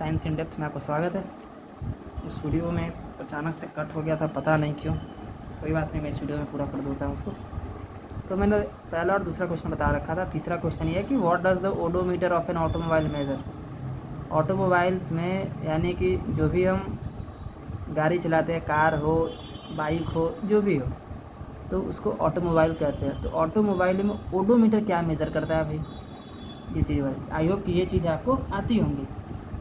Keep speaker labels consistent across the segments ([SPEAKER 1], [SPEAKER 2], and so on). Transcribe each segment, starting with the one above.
[SPEAKER 1] Science in depth में आपको स्वागत है। उस वीडियो में अचानक से कट हो गया था, पता नहीं क्यों। कोई बात नहीं, मैं इस वीडियो में पूरा कर देता हूँ उसको। तो मैंने पहला और दूसरा क्वेश्चन बता रखा था। तीसरा क्वेश्चन ये है कि what does the odometer of an automobile measure. Automobiles में यानी कि जो भी हम गाड़ी चलाते हैं, कार हो, बाइक हो, जो भी हो, तो उसको ऑटोमोबाइल कहते हैं। तो ऑटोमोबाइल में ओडोमीटर क्या मेज़र करता है भाई, ये चीज़ भाई आई होप कि ये चीज़ आपको आती होंगी।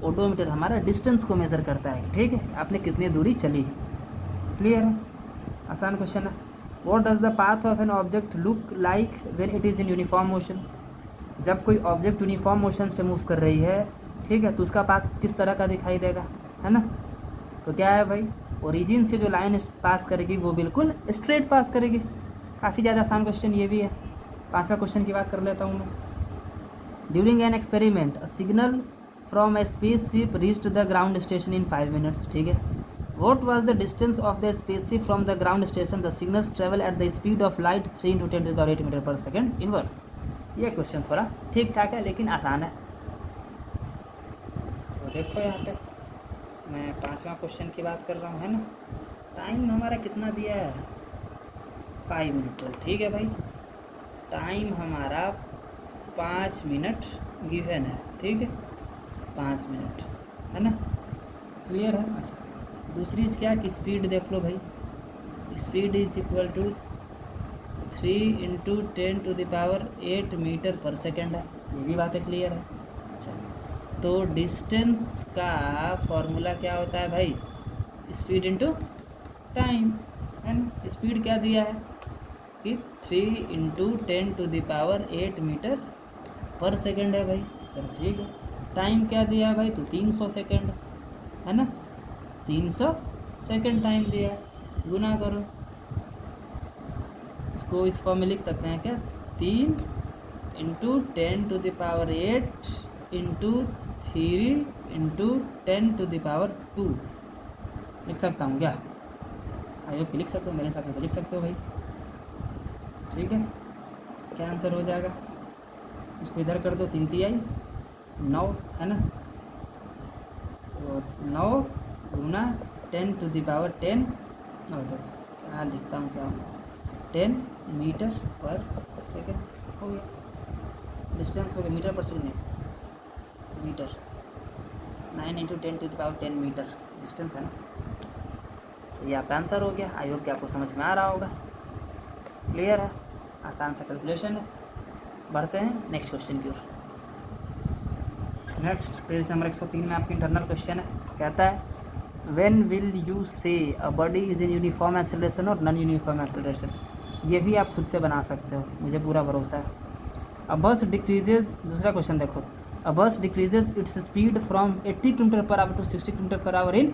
[SPEAKER 1] ओडोमीटर हमारा डिस्टेंस को मेज़र करता है, ठीक है, आपने कितनी दूरी चली। क्लियर है, आसान क्वेश्चन है। What does the path of an object look like when it is in uniform motion. जब कोई ऑब्जेक्ट यूनिफॉर्म मोशन से मूव कर रही है, ठीक है, तो उसका पाथ किस तरह का दिखाई देगा, है ना। तो क्या है भाई, ओरिजिन से जो लाइन पास करेगी वो बिल्कुल स्ट्रेट पास करेगी। काफ़ी ज़्यादा आसान क्वेश्चन ये भी है। पांचवा क्वेश्चन की बात कर लेता हूँ मैं। During an experiment a signal from a spaceship reached the ground station in 5 minutes, ठीक है। What was the distance of the spaceship from the ground station. The signals travel at the speed of light 3 × 10⁸ meter per second inverse. ये question थोड़ा ठीक ठाक है लेकिन आसान है। तो देखो यहाँ पे मैं पांचवा क्वेश्चन की बात कर रहा हूँ, है ना। टाइम हमारा कितना दिया है, 5 मिनट, ठीक है भाई। टाइम हमारा 5 मिनट गिवन है, ठीक है, 5 मिनट, है ना। क्लियर है। अच्छा, दूसरी क्या कि स्पीड देख लो भाई, speed is equal to 3 × 10⁸ meter per second है। ये भी बातें क्लियर है। अच्छा, तो डिस्टेंस का फॉर्मूला क्या होता है भाई, स्पीड इंटू टाइम, है ना। स्पीड क्या दिया है कि 3 × 10⁸ मीटर पर सेकेंड है भाई। चलो ठीक है। टाइम क्या दिया है भाई, तो 300 सेकेंड, है ना। 300 सेकेंड टाइम दिया है। गुना करो, इसको इस फॉर्म में लिख सकते हैं क्या, 3 × 10⁸ इंटू 3 × 10⁻²। लिख सकता हूँ क्या, आई होप लिख सकते हो, मेरे हिसाब से तो लिख सकते हो भाई। ठीक है, क्या आंसर हो जाएगा, इसको इधर कर दो, 3 × 3 = 9, है ना। तो 9 गुना 10⁻10 और देखो क्या लिखता हूँ, क्या 10 मीटर पर सेकेंड हो गया। डिस्टेंस हो गया, मीटर पर सेकेंड नहीं, मीटर। 9 × 10⁻10 मीटर डिस्टेंस, है ना। तो ये आपका आंसर हो गया। आई होप कि आपको समझ में आ रहा होगा। क्लियर है, आसान सा कैलकुलेशन है। बढ़ते हैं नेक्स्ट क्वेश्चन की ओर। नेक्स्ट पेज नंबर 103 में आपकी इंटरनल क्वेश्चन है। कहता है व्हेन विल यू से a body is in uniform acceleration और नॉन यूनिफॉर्म एक्सेलरेशन। ये भी आप खुद से बना सकते हो, मुझे पूरा भरोसा है। अ बस डिक्रीजेज, दूसरा क्वेश्चन देखो, अ बस decreases its speed from 80 km/h to 60 km/h in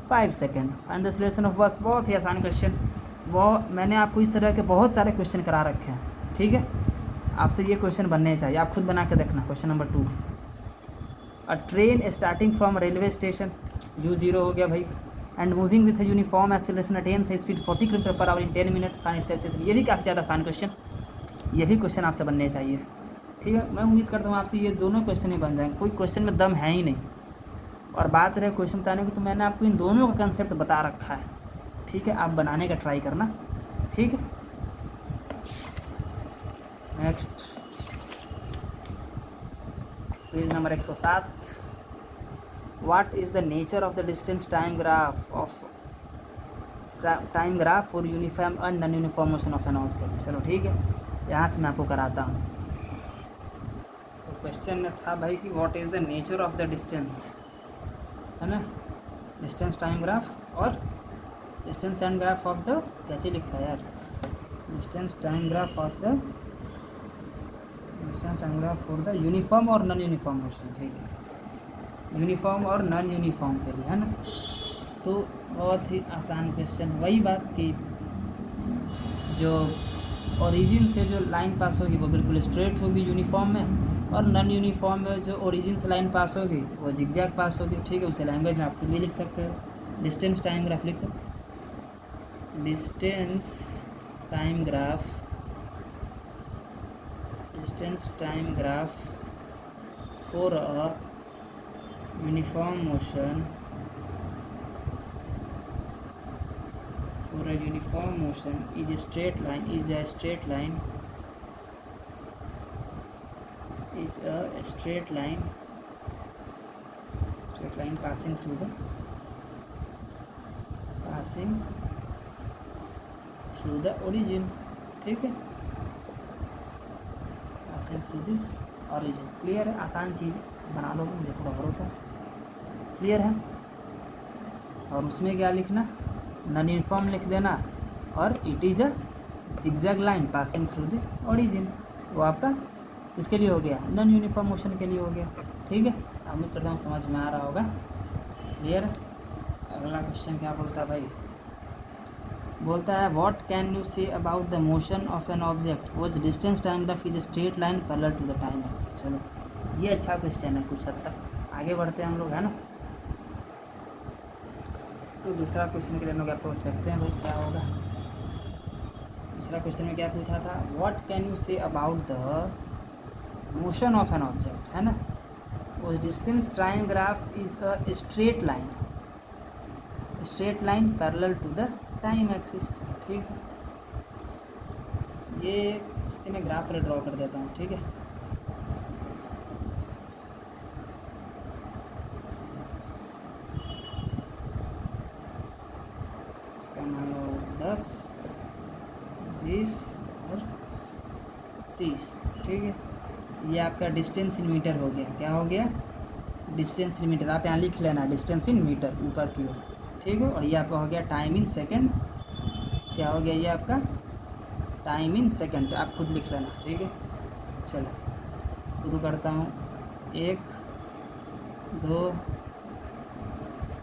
[SPEAKER 1] 5 second. Find the acceleration of बस। बहुत ही आसान क्वेश्चन, मैंने आपको इस तरह के बहुत सारे क्वेश्चन करा रखे हैं, ठीक है। आपसे ये क्वेश्चन बनने चाहिए, आप खुद बना के देखना। Question number 2, a train starting from railway station, U0 हो गया भाई, and moving with uniform acceleration attains speed 40 km/h in 10 minute. Find its acceleration. ये भी काफ़ी ज़्यादा आसान क्वेश्चन, ये भी क्वेश्चन आपसे बनने चाहिए, ठीक है। मैं उम्मीद करता हूँ आपसे ये दोनों क्वेश्चन ही बन जाएंगे, कोई क्वेश्चन में दम है ही नहीं। और बात रहे क्वेश्चन बताने की, तो मैंने आपको इन दोनों का कंसेप्ट बता रखा है, ठीक है। आप बनाने का ट्राई करना, ठीक है। Next page number 107। What is the nature of the distance time graph for uniform and non uniform motion of an object. चलो ठीक है, यहाँ से मैं आपको कराता हूँ। तो क्वेश्चन में था भाई कि what is the nature of the distance, है ना, डिस्टेंस टाइम ग्राफ और distance time graph of the, कैसे लिखा है यार, distance time graph of the, distance time graph for the uniform और नॉन यूनिफॉर्म मोशन, ठीक है, यूनिफॉर्म और नॉन यूनिफॉर्म के लिए, है ना। तो बहुत ही आसान क्वेश्चन, वही बात कि जो ओरिजिन से जो लाइन पास होगी वो बिल्कुल स्ट्रेट होगी यूनिफॉर्म में, और नॉन यूनिफॉर्म में जो ओरिजिन से लाइन पास होगी वो जिगजैग पास होगी, ठीक है। उसे लैंग्वेज में आप खुद भी लिख सकते हो। डिस्टेंस टाइम ग्राफ लिखो, distance time graph, distance time graph for a uniform motion, for a uniform motion is a straight line, is a straight line passing through the origin, ठीक है, passing through the origin। Clear है? आसान चीज़ बना लोगे, मुझे पूरा भरोसा है। क्लियर है? और उसमें क्या लिखना, नॉन यूनिफॉर्म लिख देना, और it is a zigzag line passing through the origin. वो आपका किसके लिए हो गया, नॉन यूनिफॉर्म मोशन के लिए हो गया। ठीक है, उम्मीद करता हूँ समझ में आ रहा होगा। क्लियर है? अगला क्वेश्चन क्या बोलता है भाई, बोलता है what can you say about the motion of an object was distance time graph is straight line parallel to the time axis. चलो ये अच्छा क्वेश्चन है, कुछ हद तक आगे बढ़ते हैं हम लोग, है ना। तो दूसरा क्वेश्चन के लिए हम लोग अप्रोच देखते हैं भाई क्या होगा। दूसरा क्वेश्चन में क्या पूछा था, what can you say about the motion of an object, है ना। वो distance time graph is a straight line parallel to the time axis. ठीक है, ये इसके मैं ग्राफ पर ड्रॉ कर देता हूँ। ठीक है, इसका मान लो 10, 20 और 30। ठीक है, ये आपका डिस्टेंस इन मीटर हो गया। क्या हो गया, डिस्टेंस इन मीटर। आप यहाँ लिख लेना डिस्टेंस इन मीटर ऊपर की ओर। ठीक है, और ये आपका हो गया टाइम इन सेकंड। क्या हो गया, ये आपका टाइम इन सेकंड, आप खुद लिख लेना। ठीक है, चलो शुरू करता हूँ। 1, 2,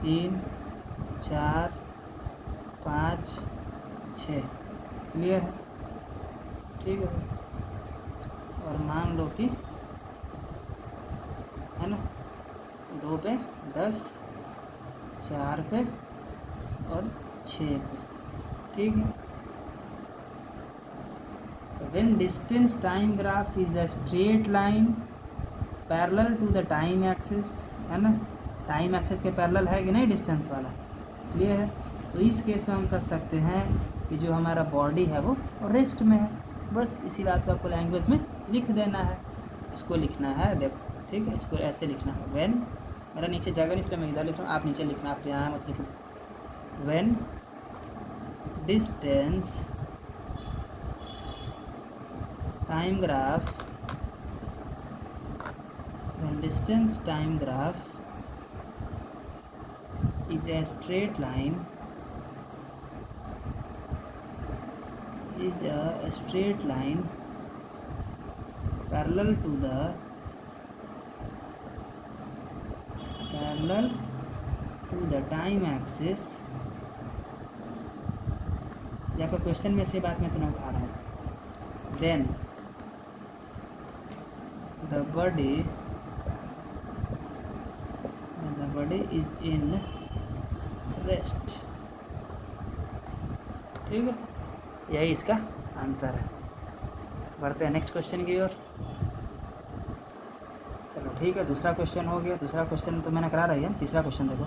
[SPEAKER 1] 3, 4, 5, 6। क्लियर है? ठीक है, और मान लो कि, है ना, 2 पे 10, 4 पे और 6 पे। ठीक है, when distance time graph is a straight line parallel to the time axis, है ना, टाइम एक्सिस के पैरेलल है कि नहीं डिस्टेंस वाला। क्लियर है? तो इस केस में हम कर सकते हैं कि जो हमारा बॉडी है वो रेस्ट में है। बस इसी बात को आपको लैंग्वेज में लिख देना है। इसको लिखना है, देखो, ठीक है, इसको ऐसे लिखना है। व्हेन, मेरा नीचे जगह नहीं इसलिए मैं इधर लिख रहा हूँ, आप नीचे लिखना, आप यहाँ मत लिखो। When distance time graph, when distance time graph is a straight line, parallel to the time axis। ये आपका क्वेश्चन में से बात मैं तुम्हें उठा रहा हूँ। then the body is in rest। ठीक है, यही इसका आंसर है। बढ़ते हैं नेक्स्ट क्वेश्चन की ओर। चलो ठीक है, दूसरा क्वेश्चन हो गया। दूसरा क्वेश्चन तो मैंने करा रही है। तीसरा क्वेश्चन देखो,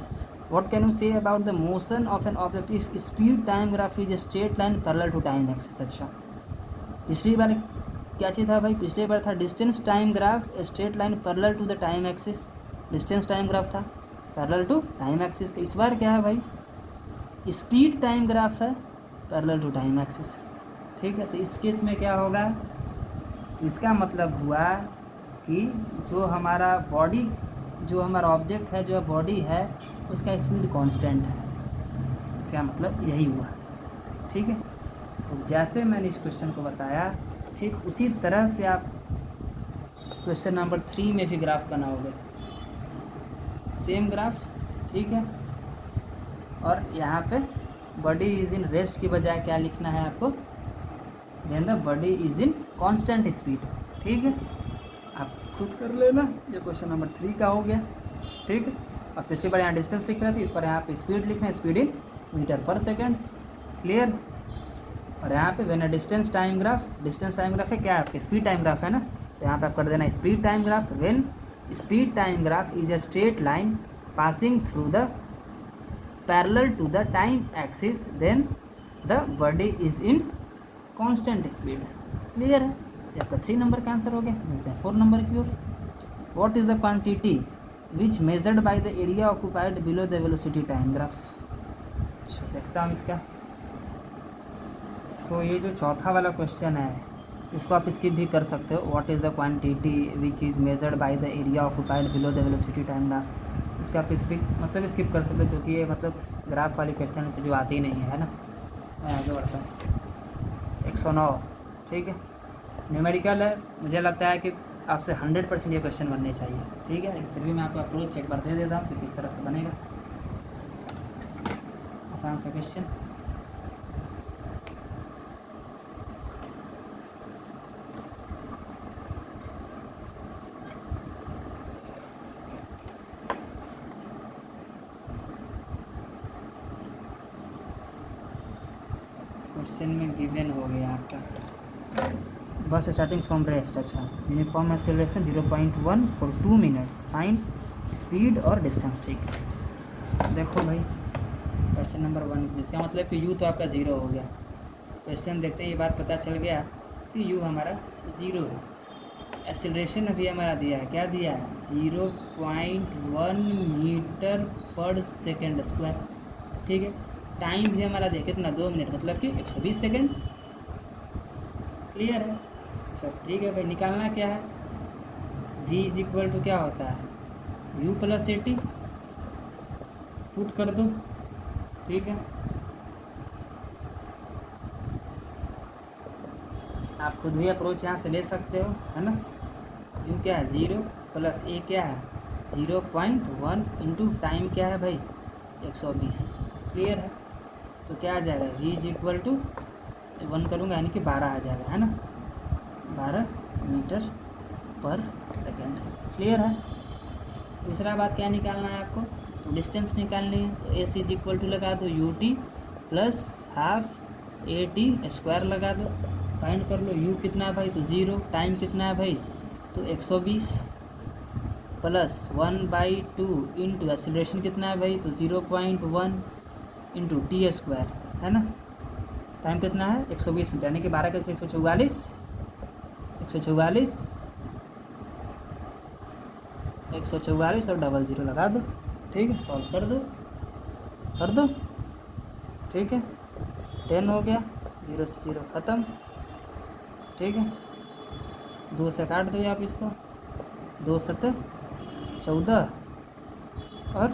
[SPEAKER 1] what can you say about the motion of an object if speed time graph is a straight line parallel to time axis. अच्छा, पिछली बार क्या चीज़ था भाई, पिछली बार था distance time graph a straight line parallel to the time axis. Distance time graph था parallel to time axis का। इस बार क्या है भाई, स्पीड टाइम ग्राफ है पैरेलल टू टाइम एक्सिस। ठीक है, तो इस केस में क्या होगा, इसका मतलब हुआ कि जो हमारा बॉडी, जो हमारा ऑब्जेक्ट है, जो बॉडी है, उसका स्पीड कांस्टेंट है। इसका मतलब यही हुआ। ठीक है, तो जैसे मैंने इस क्वेश्चन को बताया, ठीक उसी तरह से आप क्वेश्चन नंबर 3 में भी ग्राफ बनाओगे, सेम ग्राफ। ठीक है, और यहाँ पे बॉडी इज़ इन रेस्ट की बजाय क्या लिखना है आपको, then the body is in constant speed. ठीक है, आप खुद कर लेना। ये क्वेश्चन नंबर 3 का हो गया। ठीक है, अब पिछली बार यहाँ डिस्टेंस लिख रहे थे, इस पर यहाँ पे स्पीड लिखना है, speed in metre per second. Clear? और यहाँ पे when distance time graph, distance time graph है क्या, आपके स्पीड टाइम ग्राफ है ना, तो यहाँ पे आप कर देना speed time graph. When speed time graph is a straight line passing through the parallel to the time axis, then the body is in constant speed. Clear है? ये आपका 3 नंबर का आंसर हो गया। मिलते हैं 4 नंबर की ओर। What is the quantity which measured by the area occupied below the velocity time graph? अच्छा, देखता हूँ इसका। तो ये जो चौथा वाला क्वेश्चन है इसको आप स्किप भी कर सकते हो। What is the quantity which is measured by the area occupied below the velocity time graph, इसका आप स्किप कर सकते हो क्योंकि ये ग्राफ वाली क्वेश्चन से जो आती ही नहीं है ना। मैं आगे बढ़ता हूँ। 109, ठीक है, न्यूमेरिकल है। मुझे लगता है कि आपसे 100% ये क्वेश्चन बनने चाहिए, ठीक है। फिर भी मैं आपको अप्रोच एक बार दे देता हूँ कि किस तरह से बनेगा। आसान सा क्वेश्चन। क्वेश्चन में गिवन हो गया आपका बस स्टार्टिंग फ्रॉम रेस्ट। अच्छा, uniform acceleration 0.1 for 2 minutes, find speed और डिस्टेंस। ठीक है, देखो भाई क्वेश्चन नंबर 1, इसका मतलब कि यू तो आपका 0 हो गया। क्वेश्चन देखते हैं, ये बात पता चल गया कि यू हमारा 0 है। एक्सेलरेशन अभी हमारा दिया है, क्या दिया है? 0.1 मीटर पर सेकेंड स्क्वायर, ठीक है। टाइम भी हमारा दिया कितना? 2 मिनट, मतलब कि 120 सेकेंड। क्लियर है? अच्छा ठीक है भाई, निकालना क्या है? v इज इक्वल टू क्या होता है? u प्लस 80 पुट कर दो, ठीक है। आप खुद भी अप्रोच यहाँ से ले सकते हो, है ना। u क्या है? 0 प्लस a क्या है? 0.1 इंटू टाइम क्या है भाई? 120। क्लियर है? तो क्या आ जाएगा? v इज इक्वल टू 1 करूँगा यानी कि 12 आ जाएगा, है ना। 12 मीटर पर सेकेंड। क्लियर है? दूसरा बात क्या निकालना है आपको? तो डिस्टेंस निकालनी है। तो एस इज इक्वल टू लगा दो ut plus half at square लगा दो, फाइंड कर लो। u कितना है भाई? तो 0। टाइम कितना है भाई? तो 120 प्लस 1/2 इंटू एक्सीलरेशन कितना है भाई? तो 0.1 इंटू टी स्क्वायर, है ना। टाइम कितना है? 120 मिनट, यानी कि 12 का 144 144 और डबल 0 लगा दो, ठीक है। सॉल्व कर दो, ठीक है। 10 हो गया, 0 से 0 ख़त्म, ठीक है। 2 से काट दो आप इसको, 2 7 14 और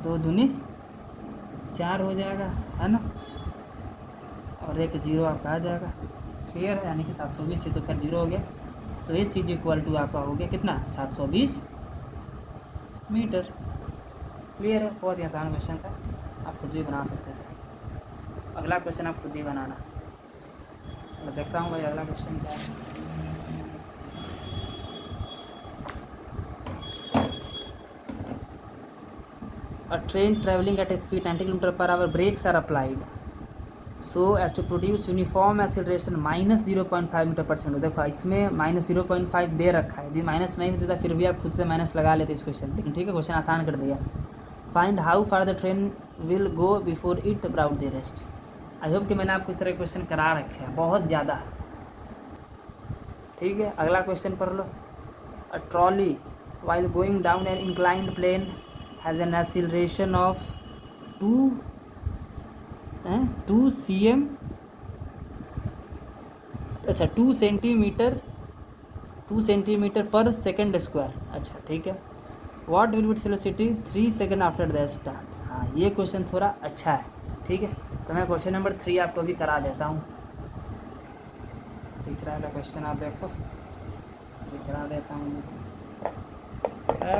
[SPEAKER 1] 2 दूनी 4 हो जाएगा, है ना। और एक 0 आपका आ जाएगा। क्लियर है? यानी कि 720 से तो खैर 0 हो गया। तो इस चीज़ इक्वल टू आपका हो गया कितना? 720 मीटर। क्लियर है? बहुत ही आसान क्वेश्चन था, आप खुद भी बना सकते थे। अगला क्वेश्चन आप खुद ही बनाना। मैं देखता हूँ भाई अगला क्वेश्चन क्या है। A train traveling at a speed 90 km per hour, brakes are applied so as to produce uniform acceleration minus 0.5 metre per second. देखो इसमें माइनस 0.5 दे रखा है, यदि माइनस नहीं देता फिर भी आप खुद से माइनस लगा लेते इस क्वेश्चन, लेकिन ठीक है क्वेश्चन आसान कर दिया। Find how far the train will go before it about the rest. I hope कि मैंने आपको इस तरह क्वेश्चन करा रखे हैं बहुत ज़्यादा, ठीक है। अगला क्वेश्चन पढ़ लो। A trolley while going down an inclined plane has an acceleration of 2 cm, अच्छा 2 सेंटीमीटर पर सेकेंड स्क्वायर। अच्छा ठीक है। What will be velocity 3 second after the start. हाँ ये क्वेश्चन थोड़ा अच्छा है, ठीक है। तो मैं क्वेश्चन नंबर 3 आपको भी करा देता हूँ। तीसरा वाला क्वेश्चन आप देखो, ये करा देता हूँ।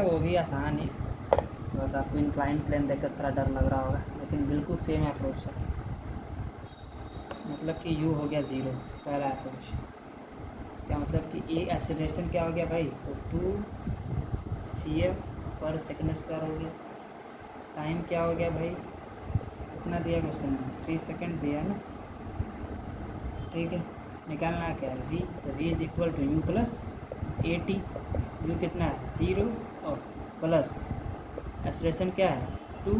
[SPEAKER 1] वो भी आसान है, बस आपको इंक्लाइंड प्लेन देखकर थोड़ा डर लग रहा होगा, लेकिन बिल्कुल सेम अप्रोच है। मतलब कि u हो गया 0, पहला अप्रोच। इसका मतलब कि ए एक्सीलरेशन क्या हो गया भाई? तो 2 cm पर सेकेंड स्क्वायर हो गया। टाइम क्या हो गया भाई? कितना दिया क्वेश्चन में? 3 सेकेंड दिया ना, ठीक है। निकालना क्या है? v। तो v is equal to u plus 80। u कितना है? 0 और प्लस एक्सेलरेशन क्या है 2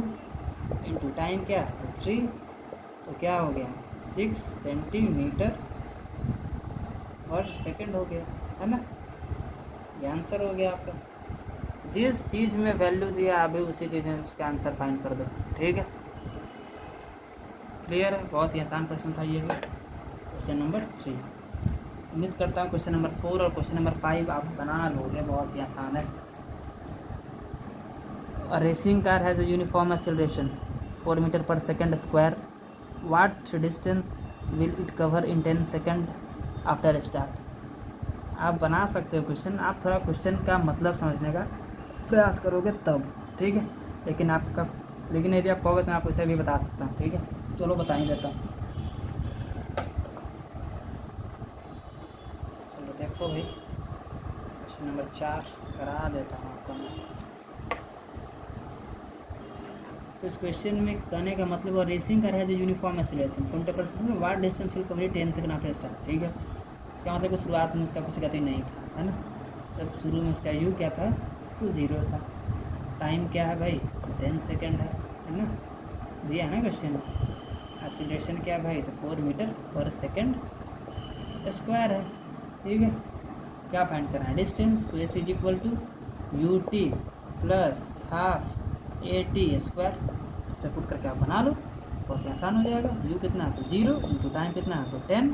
[SPEAKER 1] इंटू टाइम क्या है तो 3, तो क्या हो गया 6 सेंटीमीटर पर सेकंड हो गया, है ना। ये आंसर हो गया आपका। जिस चीज़ में वैल्यू दिया अभी उसी चीज़ में उसका आंसर फाइंड कर दो, ठीक है। क्लियर है, बहुत ही आसान क्वेश्चन था ये भी, क्वेश्चन नंबर 3। उम्मीद करता हूँ क्वेश्चन नंबर 4 और क्वेश्चन नंबर 5 आप बना लोगे, बहुत ही आसान है। A racing car has a uniform acceleration 4 metre पर second square. What distance will it cover in 10 second after start? आप बना सकते हो क्वेश्चन, आप थोड़ा क्वेश्चन का मतलब समझने का प्रयास करोगे तब, ठीक है। लेकिन यदि आप कहोगे तो मैं आपको इसे भी बता सकता हूँ, ठीक है। चलो बता ही देता हूँ। चलो देखो भाई, क्वेश्चन नंबर 4 करा देता हूँ आपको मैं। तो इस क्वेश्चन में कहने का मतलब वो रेसिंग कार है जो uniform acceleration from the person what distance will cover 10 second after start, ठीक है। इसका मतलब शुरुआत में उसका कुछ गति नहीं था, है ना। जब शुरू में उसका यू क्या था तो 0 था। टाइम क्या है भाई 10 सेकंड है ना, दिया है ना क्वेश्चन। एक्सीलरेशन क्या है भाई तो 4 मीटर पर सेकंड स्क्वायर है, ठीक है। क्या फाइंड करना है डिस्टेंस, तो S is equal to U T plus half A T square. इस पर पुट करके आप बना लो, बहुत ही आसान हो जाएगा। यू कितना है तो 0 इंटू टाइम कितना है तो 10,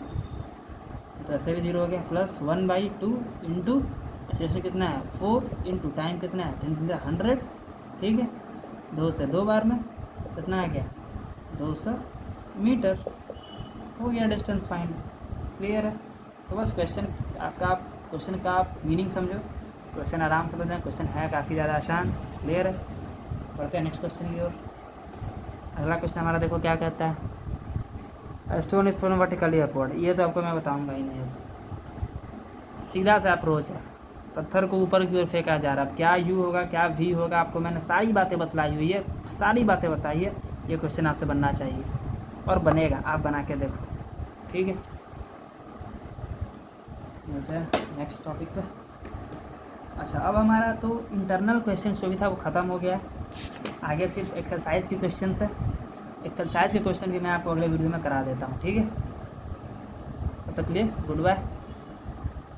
[SPEAKER 1] तो ऐसे भी 0 हो गया, प्लस 1/2 इंटू एक्सेलरेशन कितना है 4 इंटू टाइम कितना है 10 100, ठीक है। 2 से 2 बार में कितना आ गया 200 मीटर हो गया डिस्टेंस फाइंड। क्लियर है। तो बस क्वेश्चन का आप मीनिंग समझो, क्वेश्चन आराम से समझना, क्वेश्चन है काफ़ी ज़्यादा आसान। क्लियर है। बढ़ते हैं नेक्स्ट क्वेश्चन की ओर। अगला क्वेश्चन हमारा देखो क्या कहता है, stone is thrown vertically upward. ये तो आपको मैं बताऊंगा ही नहीं, अब सीधा सा अप्रोच है, पत्थर को ऊपर की ओर फेंका जा रहा है। अब क्या यू होगा क्या वी होगा, आपको मैंने सारी बातें बतलाई हुई है, सारी बातें बताई है। ये क्वेश्चन आपसे बनना चाहिए और बनेगा, आप बना के देखो, ठीक है। मिलते हैं नेक्स्ट टॉपिक पे। अच्छा, अब हमारा तो इंटरनल क्वेश्चन जो भी था वो ख़त्म हो गया है। आगे सिर्फ एक्सरसाइज के क्वेश्चन है। एक्सरसाइज के क्वेश्चन भी मैं आपको अगले वीडियो में करा देता हूँ, ठीक है। तब तक के लिए गुड बाय।